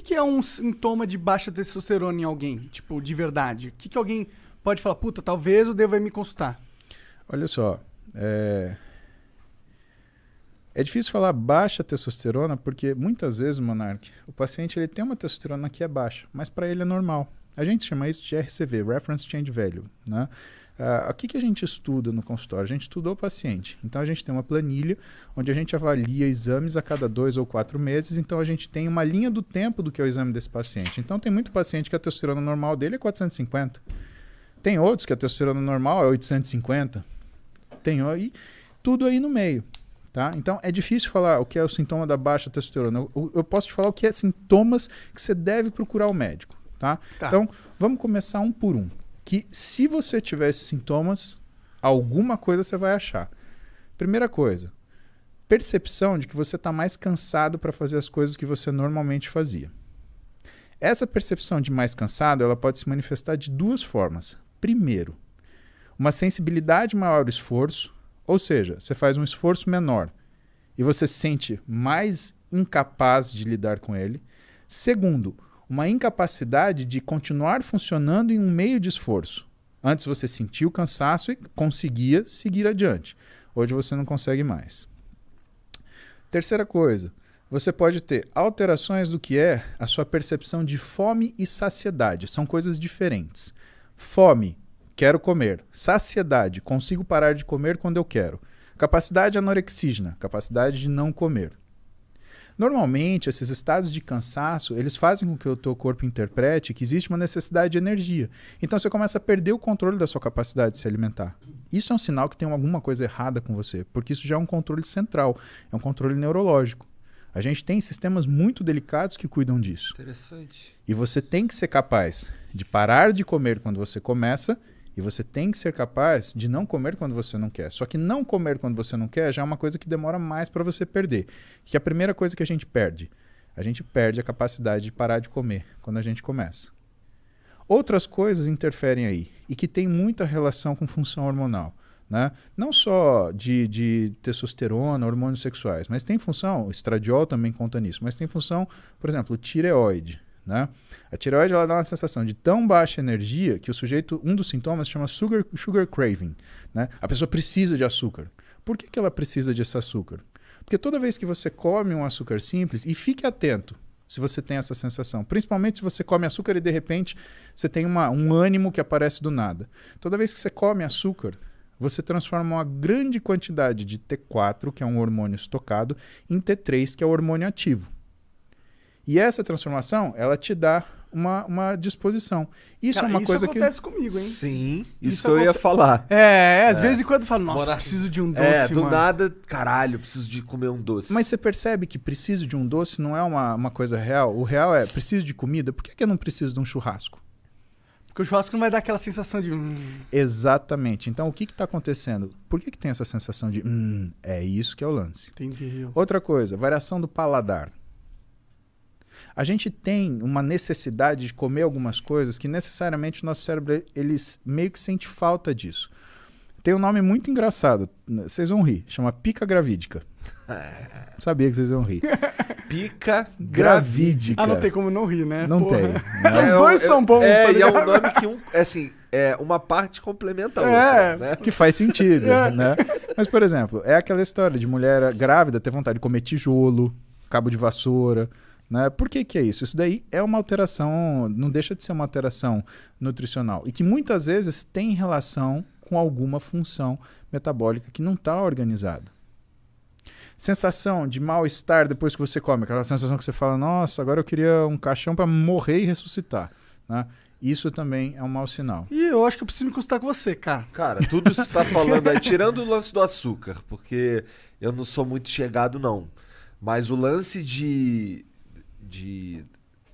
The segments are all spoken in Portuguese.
que é um sintoma de baixa testosterona em alguém? Tipo, de verdade. O que alguém pode falar, puta, talvez eu deva ir me consultar? Olha só, é difícil falar baixa testosterona porque muitas vezes, Monark, o paciente ele tem uma testosterona que é baixa, mas para ele é normal. A gente chama isso de RCV, Reference Change Value, né? O que a gente estuda no consultório? A gente estuda o paciente. Então, a gente tem uma planilha onde a gente avalia exames a cada 2 ou 4 meses. Então, a gente tem uma linha do tempo do que é o exame desse paciente. Então, tem muito paciente que a testosterona normal dele é 450. Tem outros que a testosterona normal é 850. Tem aí, tudo aí no meio. Tá? Então, é difícil falar o que é o sintoma da baixa testosterona. Eu posso te falar o que é sintomas que você deve procurar o médico. Tá? Então, vamos começar um por um. Que se você tiver esses sintomas, alguma coisa você vai achar. Primeira coisa, percepção de que você está mais cansado para fazer as coisas que você normalmente fazia. Essa percepção de mais cansado, ela pode se manifestar de duas formas. Primeiro, uma sensibilidade maior ao esforço, ou seja, você faz um esforço menor e você se sente mais incapaz de lidar com ele. Segundo, uma incapacidade de continuar funcionando em um meio de esforço. Antes você sentia o cansaço e conseguia seguir adiante. Hoje você não consegue mais. Terceira coisa, você pode ter alterações do que é a sua percepção de fome e saciedade. São coisas diferentes. Fome, quero comer. Saciedade, consigo parar de comer quando eu quero. Capacidade anorexígena, capacidade de não comer. Normalmente, esses estados de cansaço, eles fazem com que o teu corpo interprete que existe uma necessidade de energia. Então, você começa a perder o controle da sua capacidade de se alimentar. Isso é um sinal que tem alguma coisa errada com você, porque isso já é um controle central, é um controle neurológico. A gente tem sistemas muito delicados que cuidam disso. Interessante. E você tem que ser capaz de parar de comer quando você começa, e você tem que ser capaz de não comer quando você não quer. Só que não comer quando você não quer já é uma coisa que demora mais para você perder. Que é a primeira coisa que a gente perde a capacidade de parar de comer quando a gente começa. Outras coisas interferem aí e que tem muita relação com função hormonal. Né? Não só de testosterona, hormônios sexuais, mas tem função, o estradiol também conta nisso, mas tem função, por exemplo, tireoide. Né? A tireoide ela dá uma sensação de tão baixa energia que o sujeito, um dos sintomas chama sugar craving. Né? A pessoa precisa de açúcar. Por que ela precisa desse açúcar? Porque toda vez que você come um açúcar simples, e fique atento se você tem essa sensação, principalmente se você come açúcar e de repente você tem um ânimo que aparece do nada. Toda vez que você come açúcar, você transforma uma grande quantidade de T4, que é um hormônio estocado, em T3, que é o hormônio ativo. E essa transformação, ela te dá uma disposição. Isso é uma coisa que... Isso acontece comigo, hein? Sim, isso que eu ia falar. Às vezes em quando eu falo, nossa, preciso de um doce, do mano. nada, caralho, preciso de comer um doce. Mas você percebe que preciso de um doce não é uma coisa real? O real é, preciso de comida, por que eu não preciso de um churrasco? Porque o churrasco não vai dar aquela sensação de... Exatamente. Então, o que está acontecendo? Por que tem essa sensação de... É isso que é o lance. Entendi. Outra coisa, variação do paladar. A gente tem uma necessidade de comer algumas coisas que necessariamente o nosso cérebro ele meio que sente falta disso. Tem um nome muito engraçado, vocês vão rir, chama pica gravídica. Sabia que vocês vão rir. Pica gravídica. Não tem como não rir, né? Não Porra. tem. Os dois são bons, tá e é ligado? um nome que uma parte complementa a outra, né? Que faz sentido, né? Mas, por exemplo, é aquela história de mulher grávida ter vontade de comer tijolo, cabo de vassoura, né? Por que é isso? Isso daí é uma alteração, não deixa de ser uma alteração nutricional e que muitas vezes tem relação com alguma função metabólica que não está organizada. Sensação de mal-estar depois que você come, aquela sensação que você fala, nossa, agora eu queria um caixão para morrer e ressuscitar, né? Isso também é um mau sinal. E eu acho que eu preciso me consultar com você, cara. Cara, tudo isso que você tá falando aí, tirando o lance do açúcar, porque eu não sou muito chegado, não. Mas o lance de...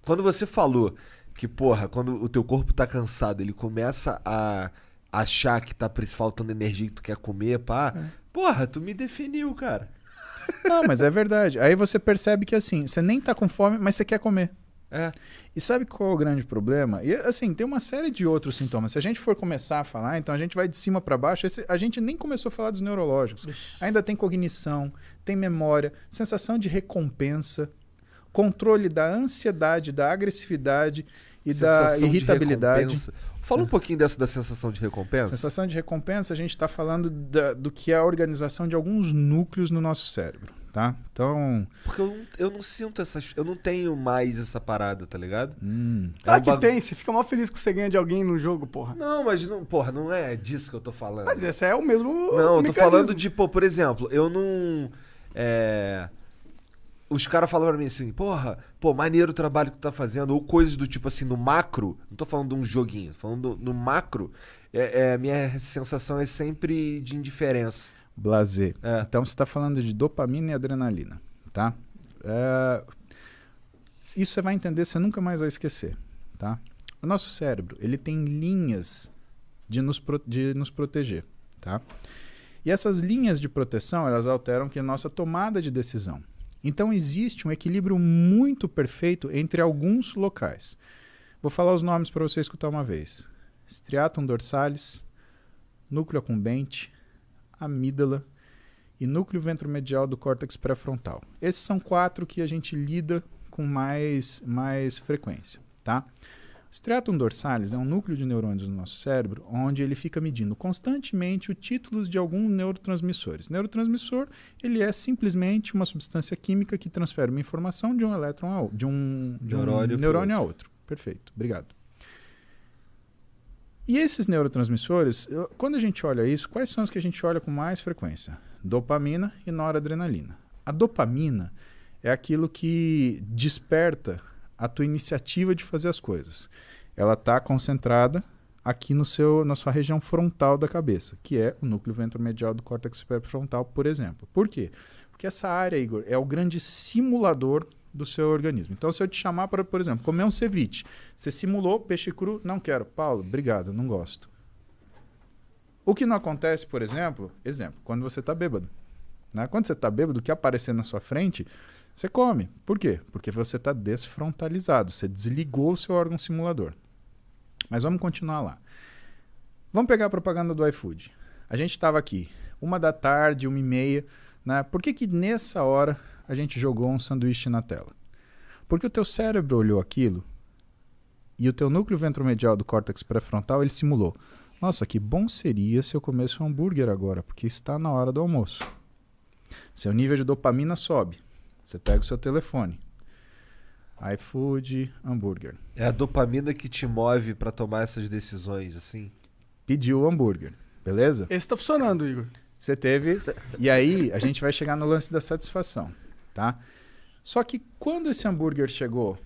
Quando você falou que, porra, quando o teu corpo tá cansado, ele começa a achar que tá faltando energia que tu quer comer, pá. Porra, tu me definiu, cara. Não, mas é verdade. Aí você percebe que assim, você nem tá com fome, mas você quer comer. E sabe qual é o grande problema? E assim, tem uma série de outros sintomas. Se a gente for começar a falar, então a gente vai de cima para baixo. A gente nem começou a falar dos neurológicos. Ainda tem cognição, tem memória, sensação de recompensa. controle da ansiedade, da agressividade e da Sensação de irritabilidade. recompensa. Fala um pouquinho dessa da sensação de recompensa. Sensação de recompensa, a gente está falando do que é a organização de alguns núcleos no nosso cérebro, tá? Então... Porque eu não sinto essas... Eu não tenho mais essa parada, tá ligado? Claro que tem, você fica mó feliz que você ganha de alguém no jogo, porra. Não, mas não, porra, não é disso que eu tô falando. Mas esse é o mesmo Não, eu tô mecanismo. falando de, pô, por exemplo, eu não... Os caras falam pra mim assim, porra, pô, maneiro o trabalho que tu tá fazendo, ou coisas do tipo assim, no macro, não tô falando de um joguinho, tô falando no macro, minha sensação é sempre de indiferença. Blazer. Então você está falando de dopamina e adrenalina, tá? Isso você vai entender, você nunca mais vai esquecer, tá? O nosso cérebro, ele tem linhas de nos proteger, tá? E essas linhas de proteção, elas alteram que a nossa tomada de decisão. Então existe um equilíbrio muito perfeito entre alguns locais. Vou falar os nomes para você escutar uma vez. Striatum dorsalis, núcleo accumbente, amígdala e núcleo ventromedial do córtex pré-frontal. Esses são 4 que a gente lida com mais frequência, tá? Striatum dorsalis é um núcleo de neurônios no nosso cérebro onde ele fica medindo constantemente os títulos de alguns neurotransmissores. Neurotransmissor, ele é simplesmente uma substância química que transfere uma informação de um elétron de um neurônio a outro. Perfeito, obrigado. E esses neurotransmissores, quando a gente olha isso, quais são os que a gente olha com mais frequência? Dopamina e noradrenalina. A dopamina é aquilo que desperta a tua iniciativa de fazer as coisas. Ela está concentrada aqui na sua região frontal da cabeça, que é o núcleo ventromedial do córtex pré-frontal, por exemplo. Por quê? Porque essa área, Igor, é o grande simulador do seu organismo. Então, se eu te chamar para, por exemplo, comer um ceviche, você simulou peixe cru, não quero. Paulo, obrigado, não gosto. O que não acontece, por exemplo, quando você está bêbado. Né? Quando você está bêbado, o que aparecer na sua frente, você come. Por quê? Porque você está desfrontalizado, você desligou o seu órgão simulador. Mas vamos continuar lá. Vamos pegar a propaganda do iFood. A gente estava aqui, 13h, 1h30, né? Por que nessa hora a gente jogou um sanduíche na tela? Porque o teu cérebro olhou aquilo e o teu núcleo ventromedial do córtex pré-frontal, ele simulou. Nossa, que bom seria se eu comesse um hambúrguer agora, porque está na hora do almoço. Seu nível de dopamina sobe. Você pega o seu telefone. iFood, hambúrguer. É a dopamina que te move pra tomar essas decisões, assim? Pediu o hambúrguer, beleza? Esse tá funcionando, Igor. Você teve... E aí, a gente vai chegar no lance da satisfação, tá? Só que quando esse hambúrguer chegou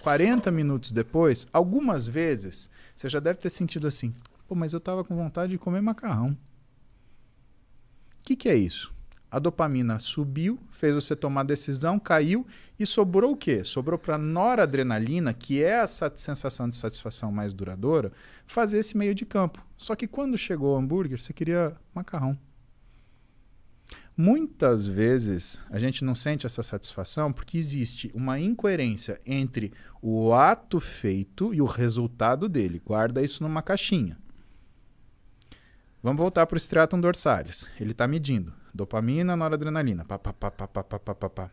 40 minutos depois, algumas vezes, você já deve ter sentido assim, pô, mas eu tava com vontade de comer macarrão. O que é isso? A dopamina subiu, fez você tomar decisão, caiu e sobrou o quê? Sobrou para noradrenalina, que é essa sensação de satisfação mais duradoura, fazer esse meio de campo. Só que quando chegou o hambúrguer, você queria macarrão. Muitas vezes a gente não sente essa satisfação porque existe uma incoerência entre o ato feito e o resultado dele. Guarda isso numa caixinha. Vamos voltar para o striatum dorsalis. Ele está medindo dopamina, noradrenalina. Pá, pá, pá, pá, pá, pá, pá, pá.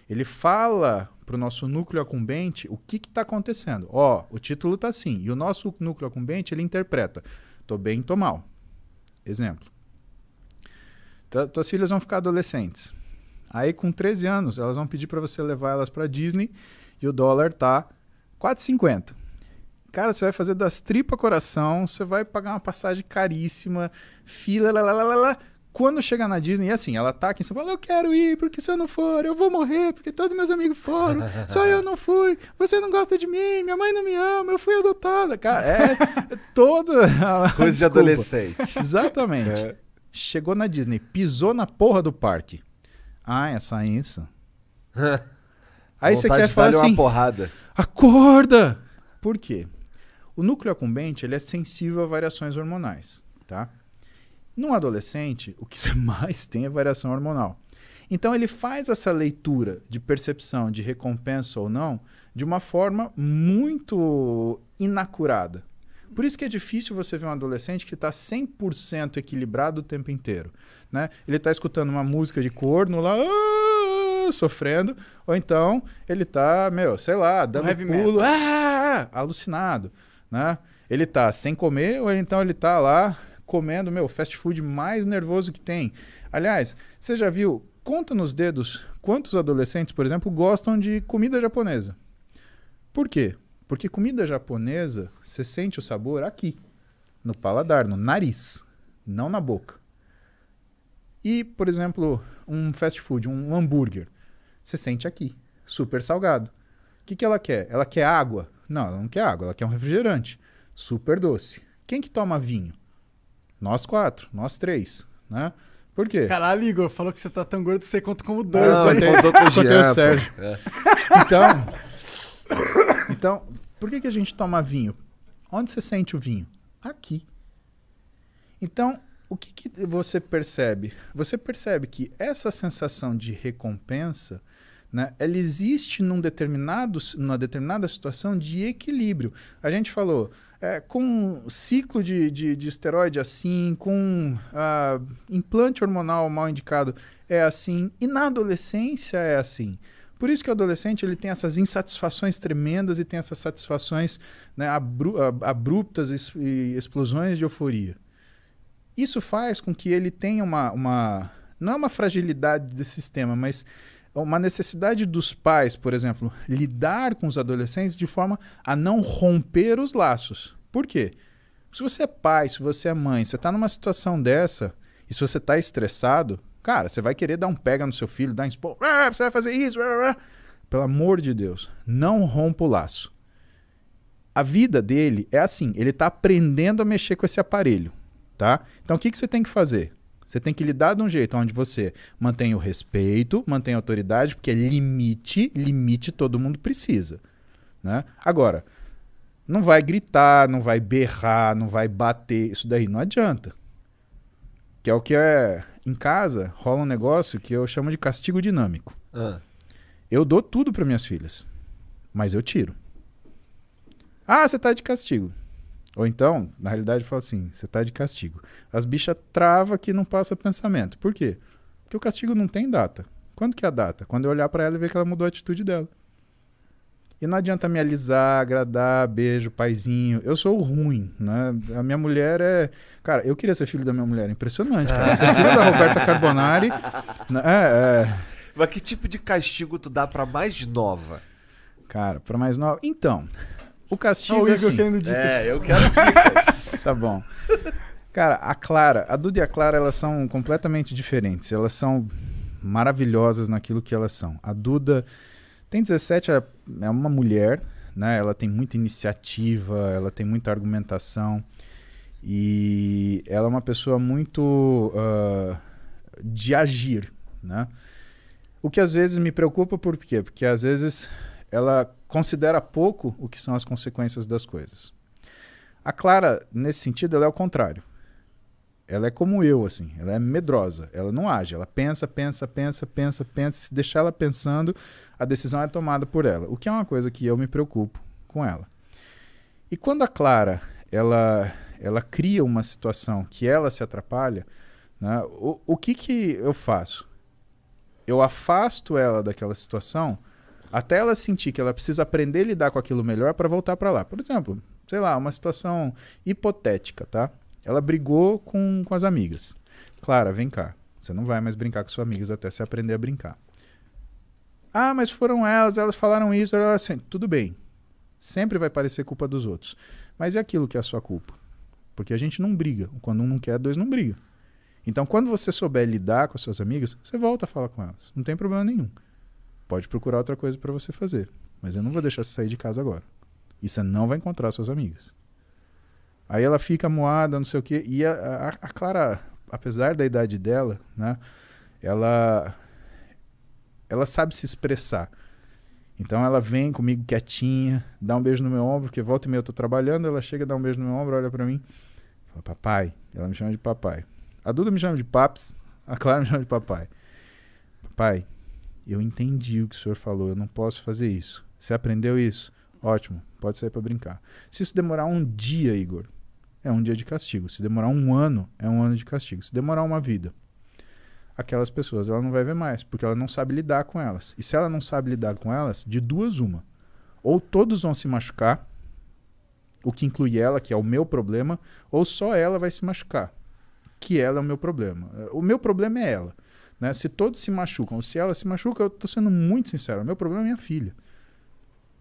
Ele fala para o nosso núcleo accumbente o que está acontecendo. Ó, o título está assim. E o nosso núcleo accumbente, ele interpreta. Tô bem, tô mal. Exemplo. Tuas filhas vão ficar adolescentes. Aí, com 13 anos, elas vão pedir para você levar elas para Disney e o dólar tá 4,50. Cara, você vai fazer das tripas coração, você vai pagar uma passagem caríssima, fila, lá. Quando chegar na Disney, e assim, ela tá aqui em São Paulo, eu quero ir, porque se eu não for, eu vou morrer, porque todos meus amigos foram, só eu não fui, você não gosta de mim, minha mãe não me ama, eu fui adotada. Cara, é toda... Coisa de adolescente. Exatamente. É. Chegou na Disney, pisou na porra do parque. Ah, essa isso. Aí você quer falar assim, uma porrada. Acorda! Por quê? O núcleo accumbente, ele é sensível a variações hormonais, tá? Num adolescente, o que você mais tem é variação hormonal. Então ele faz essa leitura de percepção de recompensa ou não de uma forma muito inacurada. Por isso que é difícil você ver um adolescente que está 100% equilibrado o tempo inteiro, né? Ele está escutando uma música de corno lá, sofrendo, ou então ele tá, sei lá, dando heavy pulo, alucinado, né? Ele tá sem comer, ou então ele tá lá comendo, fast food mais nervoso que tem. Aliás, você já viu, conta nos dedos, quantos adolescentes, por exemplo, gostam de comida japonesa? Por quê? Porque comida japonesa, você sente o sabor aqui, no paladar, no nariz, não na boca. E, por exemplo, um fast food, um hambúrguer, você sente aqui, super salgado. O que ela quer? Ela quer água? Não, ela não quer água, ela quer um refrigerante, super doce. Quem que toma vinho? Nós 4, nós 3, né? Por quê? Caralho, Igor, falou que você tá tão gordo que você conta como 2. Não, Hein? ele contou com o Contei Jean, o Sérgio. pô. É. Então, por que a gente toma vinho? Onde você sente o vinho? Aqui. Então, o que você percebe? Você percebe que essa sensação de recompensa, né, ela existe numa determinada situação de equilíbrio. A gente falou, com ciclo de esteroide assim, com implante hormonal mal indicado é assim, e na adolescência é assim. Por isso que o adolescente ele tem essas insatisfações tremendas e tem essas satisfações, né, abruptas e explosões de euforia. Isso faz com que ele tenha não é uma fragilidade desse sistema, mas uma necessidade dos pais, por exemplo, lidar com os adolescentes de forma a não romper os laços. Por quê? Se você é pai, se você é mãe, você está numa situação dessa, e se você está estressado, cara, você vai querer dar um pega no seu filho, dar um expor, você vai fazer isso, pelo amor de Deus, não rompa o laço. A vida dele é assim, ele está aprendendo a mexer com esse aparelho, tá? Então o que você tem que fazer? Você tem que lidar de um jeito onde você mantém o respeito, mantém a autoridade, porque limite todo mundo precisa, né? Agora, não vai gritar, não vai berrar, não vai bater, isso daí não adianta. Que é o que em casa rola um negócio que eu chamo de castigo dinâmico. Eu dou tudo para minhas filhas, mas eu tiro. Ah, você tá de castigo. Ou então, na realidade, eu falo assim, você tá de castigo. As bichas travam que não passa pensamento. Por quê? Porque o castigo não tem data. Quando que é a data? Quando eu olhar para ela e ver que ela mudou a atitude dela. E não adianta me alisar, agradar, beijo, paizinho. Eu sou o ruim, né? A minha mulher é... Cara, eu queria ser filho da minha mulher. Impressionante, cara. Ser filho da Roberta Carbonari... Mas que tipo de castigo tu dá pra mais nova? Cara, pra mais nova... Então, o castigo o é Igor assim... querendo dicas. Eu quero dicas. Tá bom. Cara, a Duda e a Clara, elas são completamente diferentes. Elas são maravilhosas naquilo que elas são. A Duda tem 17, é uma mulher, né? Ela tem muita iniciativa, ela tem muita argumentação e ela é uma pessoa muito de agir, né? O que às vezes me preocupa, por quê? Porque às vezes ela considera pouco o que são as consequências das coisas. A Clara, nesse sentido, ela é o contrário. Ela é como eu, assim. Ela é medrosa. Ela não age. Ela pensa. Se deixar ela pensando, a decisão é tomada por ela. O que é uma coisa que eu me preocupo com ela. E quando a Clara, ela cria uma situação que ela se atrapalha, né, o que eu faço? Eu afasto ela daquela situação até ela sentir que ela precisa aprender a lidar com aquilo melhor para voltar para lá. Por exemplo, sei lá, uma situação hipotética, tá? Ela brigou com as amigas. Clara, vem cá. Você não vai mais brincar com suas amigas até você aprender a brincar. Ah, mas foram elas falaram isso. Assim, tudo bem. Sempre vai parecer culpa dos outros. Mas é aquilo que é a sua culpa. Porque a gente não briga. Quando um não quer, dois não brigam. Então, quando você souber lidar com as suas amigas, você volta a falar com elas. Não tem problema nenhum. Pode procurar outra coisa para você fazer. Mas eu não vou deixar você sair de casa agora. E você não vai encontrar suas amigas. Aí ela fica moada, não sei o quê. E a Clara, apesar da idade dela, né, ela sabe se expressar. Então ela vem comigo quietinha, dá um beijo no meu ombro, porque volta e meia eu tô trabalhando, ela chega, dá um beijo no meu ombro, olha pra mim, fala, papai. Ela me chama de papai. A Duda me chama de paps, a Clara me chama de papai. Papai, eu entendi o que o senhor falou, eu não posso fazer isso. Você aprendeu isso? Ótimo, pode sair pra brincar. Se isso demorar um dia, Igor, é um dia de castigo. Se demorar um ano, é um ano de castigo. Se demorar uma vida. aquelas pessoas ela não vai ver mais, porque ela não sabe lidar com elas. E se ela não sabe lidar com elas, de duas uma. Ou todos vão se machucar, o que inclui ela, que é o meu problema, ou só ela vai se machucar, que ela é o meu problema. O meu problema é ela. Né? Se todos se machucam, ou se ela se machuca, eu estou sendo muito sincero, o meu problema é minha filha.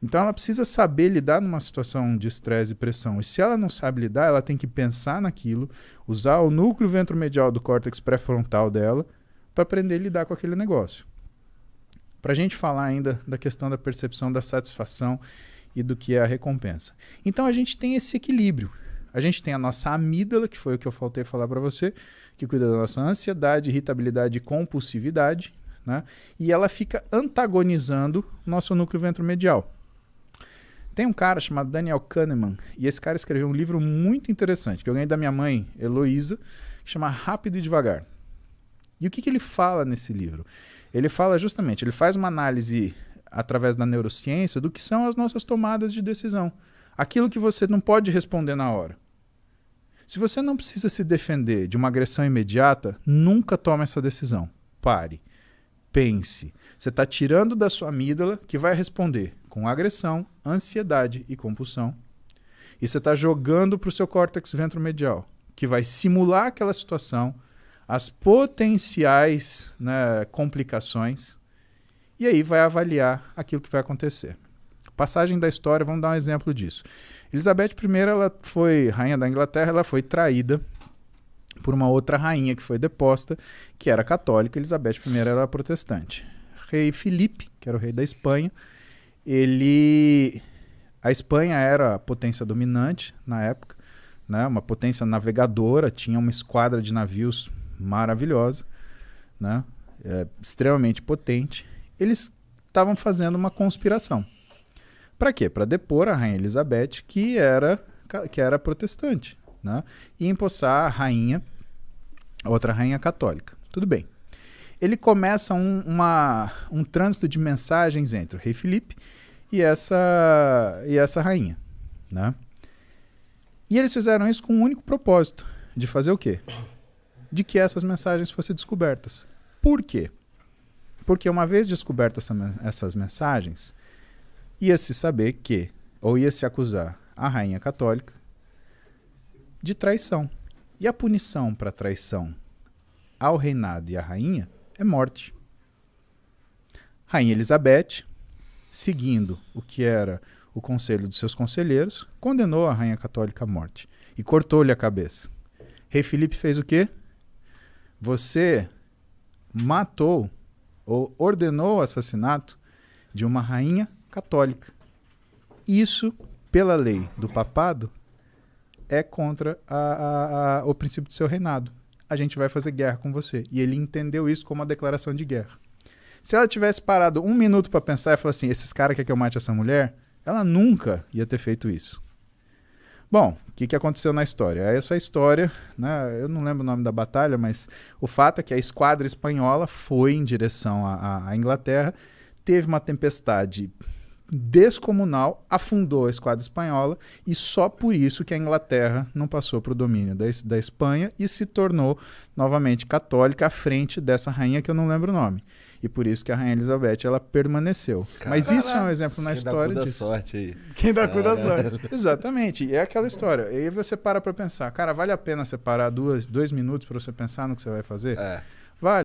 Então ela precisa saber lidar numa situação de estresse e pressão. E se ela não sabe lidar, ela tem que pensar naquilo, usar o núcleo ventromedial do córtex pré-frontal dela para aprender a lidar com aquele negócio. Para a gente falar ainda da questão da percepção da satisfação e do que é a recompensa. Então a gente tem esse equilíbrio. A gente tem a nossa amígdala, que foi o que eu faltei falar para você, que cuida da nossa ansiedade, irritabilidade e compulsividade, né? E ela fica antagonizando o nosso núcleo ventromedial. Tem um cara chamado Daniel Kahneman, e esse cara escreveu um livro muito interessante, que eu ganhei da minha mãe, Heloísa, que chama Rápido e Devagar. E o que ele fala nesse livro? Ele fala justamente, ele faz uma análise através da neurociência do que são as nossas tomadas de decisão. Aquilo que você não pode responder na hora. Se você não precisa se defender de uma agressão imediata, nunca tome essa decisão. Pare. Pense. Você está tirando da sua amígdala, que vai responder com agressão, ansiedade e compulsão. E você está jogando para o seu córtex ventromedial, que vai simular aquela situação, as potenciais, né, complicações, e aí vai avaliar aquilo que vai acontecer. Passagem da história, vamos dar um exemplo disso. Elizabeth I, ela foi rainha da Inglaterra, ela foi traída por uma outra rainha que foi deposta, que era católica. Elizabeth I era protestante. Rei Filipe, que era o rei da Espanha, a Espanha era a potência dominante na época, né? Uma potência navegadora, tinha uma esquadra de navios maravilhosa, né? Extremamente potente. Eles estavam fazendo uma conspiração. Para quê? Para depor a rainha Elizabeth, que era protestante, né? E empossar a rainha, a outra rainha católica. Tudo bem. Ele começa um trânsito de mensagens entre o rei Filipe e essa rainha, né? E eles fizeram isso com um único propósito, de fazer o quê? De que essas mensagens fossem descobertas. Por quê? Porque uma vez descobertas essas mensagens, ia-se saber que, ou ia-se acusar a rainha católica de traição. E a punição para traição ao reinado e à rainha é morte. Rainha Elizabeth, seguindo o que era o conselho dos seus conselheiros, condenou a rainha católica à morte e cortou-lhe a cabeça. Rei Filipe fez o quê? Você matou ou ordenou o assassinato de uma rainha católica. Isso, pela lei do papado, é contra o princípio do seu reinado. A gente vai fazer guerra com você. E ele entendeu isso como uma declaração de guerra. Se ela tivesse parado um minuto para pensar e falar assim, esses caras querem que eu mate essa mulher, ela nunca ia ter feito isso. Bom, o que aconteceu na história? Essa história, né, eu não lembro o nome da batalha, mas o fato é que a esquadra espanhola foi em direção à Inglaterra, teve uma tempestade descomunal, afundou a esquadra espanhola e só por isso que a Inglaterra não passou para o domínio da Espanha e se tornou novamente católica à frente dessa rainha que eu não lembro o nome. E por isso que a rainha Elizabeth ela permaneceu. Caramba. Mas isso é um exemplo na história disso. Sorte aí. Quem dá cu da sorte. Exatamente. É aquela história. E aí você para pensar. Cara, vale a pena separar 2 minutos para você pensar no que você vai fazer?